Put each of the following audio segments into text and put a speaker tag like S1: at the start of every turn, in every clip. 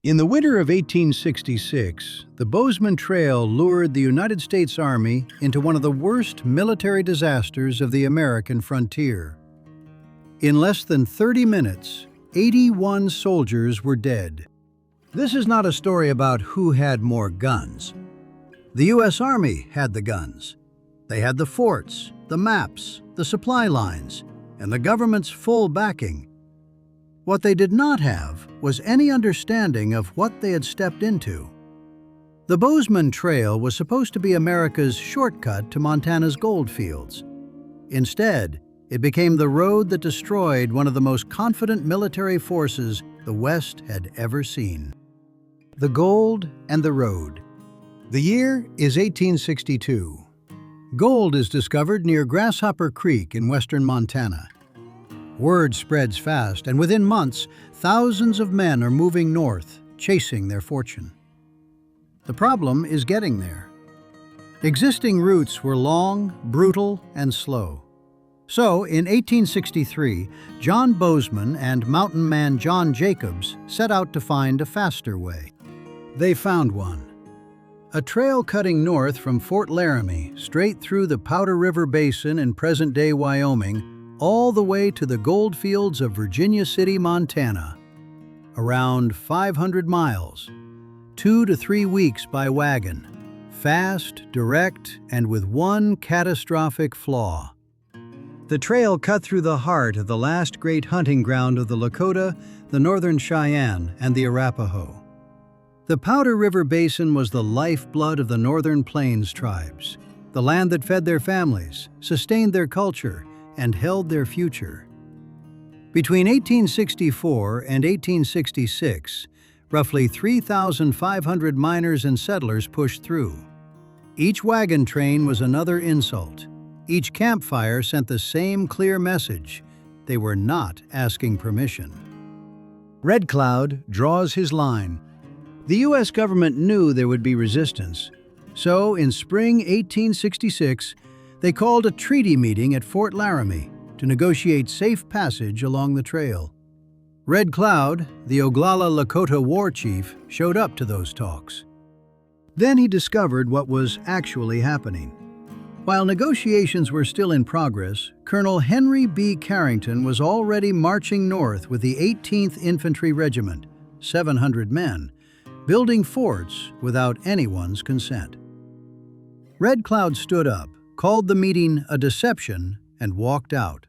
S1: In the winter of 1866, the Bozeman Trail lured the United States Army into one of the worst military disasters of the American frontier. In less than 30 minutes, 81 soldiers were dead. This is not a story about who had more guns. The U.S. Army had the guns. They had the forts, the maps, the supply lines, and the government's full backing. What they did not have was any understanding of what they had stepped into. The Bozeman Trail was supposed to be America's shortcut to Montana's gold fields. Instead, it became the road that destroyed one of the most confident military forces the West had ever seen. The gold and the road. The year is 1862. Gold is discovered near Grasshopper Creek in western Montana. Word spreads fast, and within months, thousands of men are moving north, chasing their fortune. The problem is getting there. Existing routes were long, brutal, and slow. So, in 1863, John Bozeman and mountain man John Jacobs set out to find a faster way. They found one. A trail cutting north from Fort Laramie, straight through the Powder River Basin in present-day Wyoming, all the way to the gold fields of Virginia City, Montana. Around 500 miles, 2 to 3 weeks by wagon. Fast, direct, and with one catastrophic flaw. The trail cut through the heart of the last great hunting ground of the Lakota, the Northern Cheyenne, and the Arapaho. The Powder River Basin was the lifeblood of the Northern Plains tribes, the land that fed their families, sustained their culture, and held their future. Between 1864 and 1866, roughly 3,500 miners and settlers pushed through. Each wagon train was another insult. Each campfire sent the same clear message: they were not asking permission. Red Cloud draws his line. The U.S. government knew there would be resistance, so in spring 1866, they called a treaty meeting at Fort Laramie to negotiate safe passage along the trail. Red Cloud, the Oglala Lakota war chief, showed up to those talks. Then he discovered what was actually happening. While negotiations were still in progress, Colonel Henry B. Carrington was already marching north with the 18th Infantry Regiment, 700 men, building forts without anyone's consent. Red Cloud stood up, called the meeting a deception, and walked out.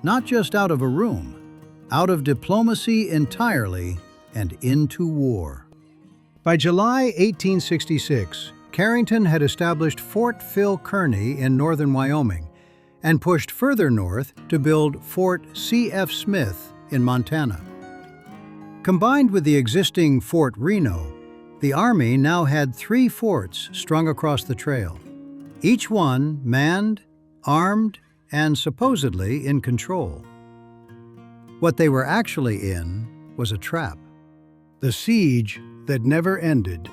S1: Not just out of a room, out of diplomacy entirely and into war. By July 1866, Carrington had established Fort Phil Kearny in northern Wyoming and pushed further north to build Fort C.F. Smith in Montana. Combined with the existing Fort Reno, the Army now had 3 forts strung across the trail, each one manned, armed, and supposedly in control. What they were actually in was a trap. The siege that never ended.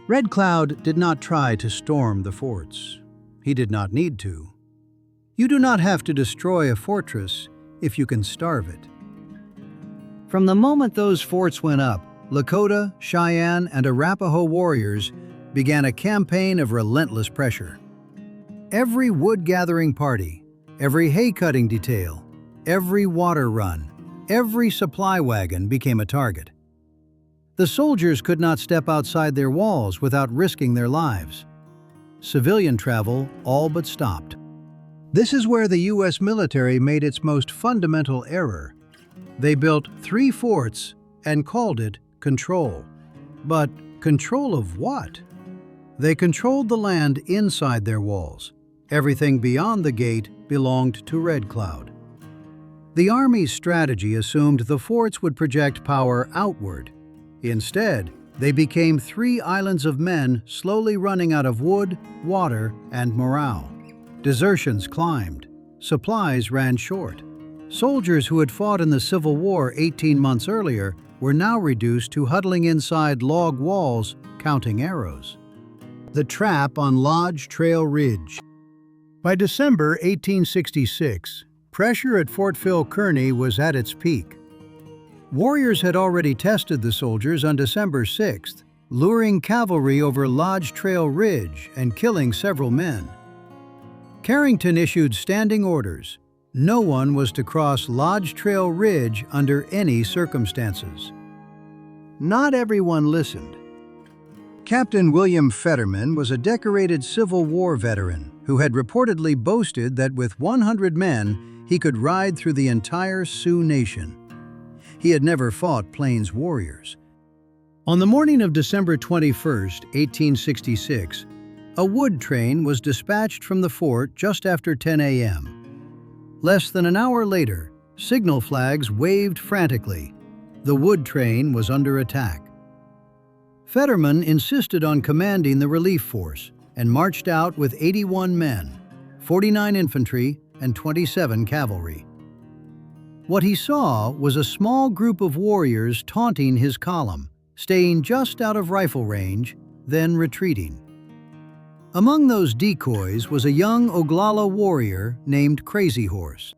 S1: Red Cloud did not try to storm the forts. He did not need to. You do not have to destroy a fortress if you can starve it. From the moment those forts went up, Lakota, Cheyenne, and Arapaho warriors began a campaign of relentless pressure. Every wood-gathering party, every hay-cutting detail, every water run, every supply wagon became a target. The soldiers could not step outside their walls without risking their lives. Civilian travel all but stopped. This is where the U.S. military made its most fundamental error. They built 3 forts and called it control. But control of what? They controlled the land inside their walls. Everything beyond the gate belonged to Red Cloud. The Army's strategy assumed the forts would project power outward. Instead, they became 3 islands of men slowly running out of wood, water, and morale. Desertions climbed. Supplies ran short. Soldiers who had fought in the Civil War 18 months earlier were now reduced to huddling inside log walls, counting arrows. The trap on Lodge Trail Ridge. By December 1866, pressure at Fort Phil Kearny was at its peak. Warriors had already tested the soldiers on December 6th, luring cavalry over Lodge Trail Ridge and killing several men. Carrington issued standing orders. No one was to cross Lodge Trail Ridge under any circumstances. Not everyone listened. Captain William Fetterman was a decorated Civil War veteran who had reportedly boasted that with 100 men, he could ride through the entire Sioux Nation. He had never fought Plains warriors. On the morning of December 21, 1866, a wood train was dispatched from the fort just after 10 a.m. Less than an hour later, signal flags waved frantically. The wood train was under attack. Fetterman insisted on commanding the relief force and marched out with 81 men, 49 infantry, and 27 cavalry. What he saw was a small group of warriors taunting his column, staying just out of rifle range, then retreating. Among those decoys was a young Oglala warrior named Crazy Horse.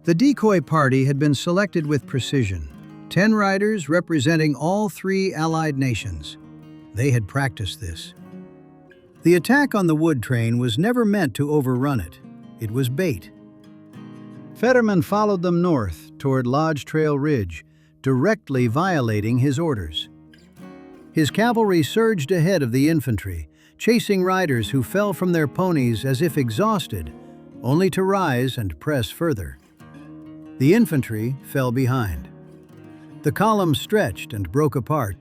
S1: The decoy party had been selected with precision, 10 riders representing all 3 allied nations. They had practiced this. The attack on the wood train was never meant to overrun it. It was bait. Fetterman followed them north toward Lodge Trail Ridge, directly violating his orders. His cavalry surged ahead of the infantry, chasing riders who fell from their ponies as if exhausted, only to rise and press further. The infantry fell behind. The column stretched and broke apart.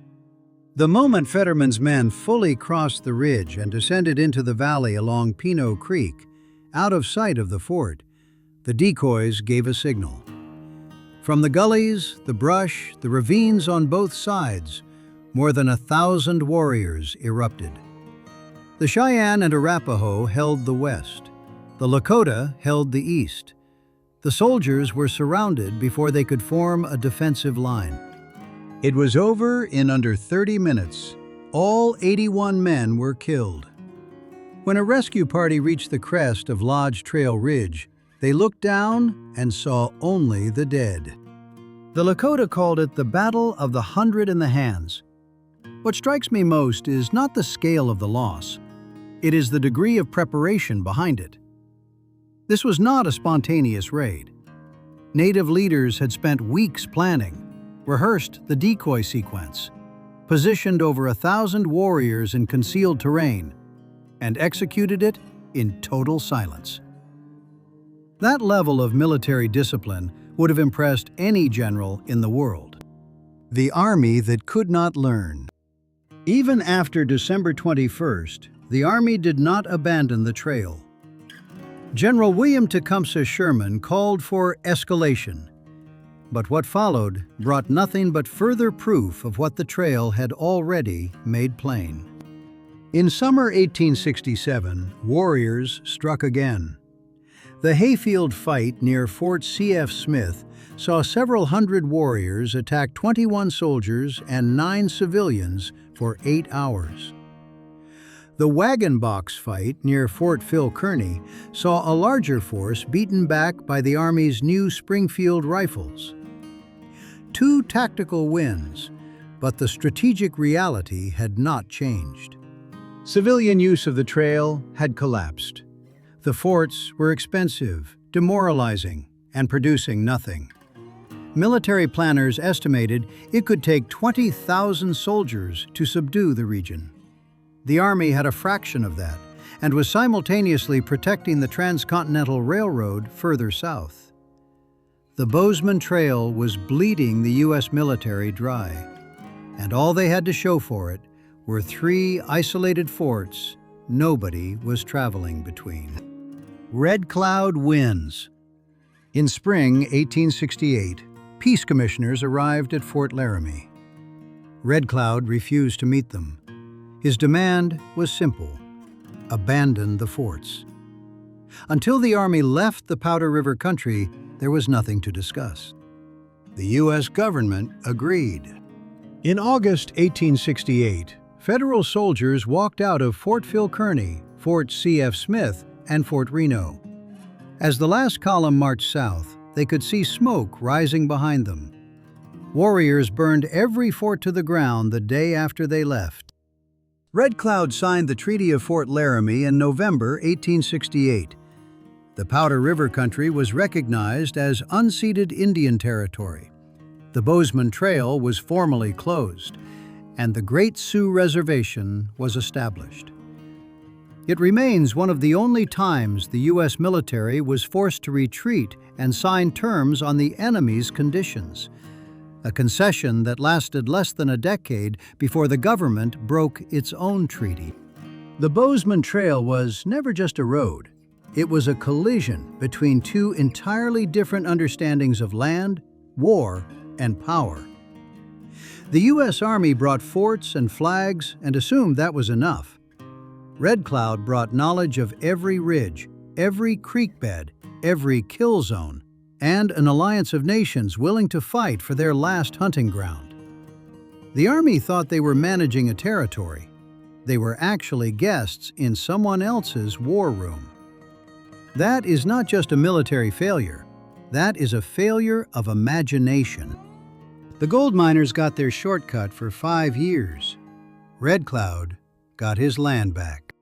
S1: The moment Fetterman's men fully crossed the ridge and descended into the valley along Pino Creek, out of sight of the fort, the decoys gave a signal. From the gullies, the brush, the ravines on both sides, more than 1,000 warriors erupted. The Cheyenne and Arapaho held the west. The Lakota held the east. The soldiers were surrounded before they could form a defensive line. It was over in under 30 minutes. All 81 men were killed. When a rescue party reached the crest of Lodge Trail Ridge, they looked down and saw only the dead. The Lakota called it the Battle of the 100 in the Hands. What strikes me most is not the scale of the loss. It is the degree of preparation behind it. This was not a spontaneous raid. Native leaders had spent weeks planning, rehearsed the decoy sequence, positioned over 1,000 warriors in concealed terrain, and executed it in total silence. That level of military discipline would have impressed any general in the world. The army that could not learn. Even after December 21st, the Army did not abandon the trail. General William Tecumseh Sherman called for escalation, but what followed brought nothing but further proof of what the trail had already made plain. In summer 1867, warriors struck again. The Hayfield fight near Fort C.F. Smith saw several hundred warriors attack 21 soldiers and 9 civilians for 8 hours. The Wagon Box fight near Fort Phil Kearny saw a larger force beaten back by the Army's new Springfield rifles. 2 tactical wins, but the strategic reality had not changed. Civilian use of the trail had collapsed. The forts were expensive, demoralizing, and producing nothing. Military planners estimated it could take 20,000 soldiers to subdue the region. The Army had a fraction of that and was simultaneously protecting the Transcontinental Railroad further south. The Bozeman Trail was bleeding the U.S. military dry, and all they had to show for it were 3 isolated forts nobody was traveling between. Red Cloud wins. In spring 1868, peace commissioners arrived at Fort Laramie. Red Cloud refused to meet them. His demand was simple: abandon the forts. Until the Army left the Powder River country, there was nothing to discuss. The U.S. government agreed. In August 1868, federal soldiers walked out of Fort Phil Kearny, Fort C.F. Smith, and Fort Reno. As the last column marched south, they could see smoke rising behind them. Warriors burned every fort to the ground the day after they left. Red Cloud signed the Treaty of Fort Laramie in November 1868. The Powder River country was recognized as unceded Indian territory. The Bozeman Trail was formally closed, and the Great Sioux Reservation was established. It remains one of the only times the U.S. military was forced to retreat and sign terms on the enemy's conditions, a concession that lasted less than a decade before the government broke its own treaty. The Bozeman Trail was never just a road. It was a collision between two entirely different understandings of land, war, and power. The U.S. Army brought forts and flags and assumed that was enough. Red Cloud brought knowledge of every ridge, every creek bed, every kill zone, and an alliance of nations willing to fight for their last hunting ground. The Army thought they were managing a territory. They were actually guests in someone else's war room. That is not just a military failure. That is a failure of imagination. The gold miners got their shortcut for 5 years. Red Cloud got his land back.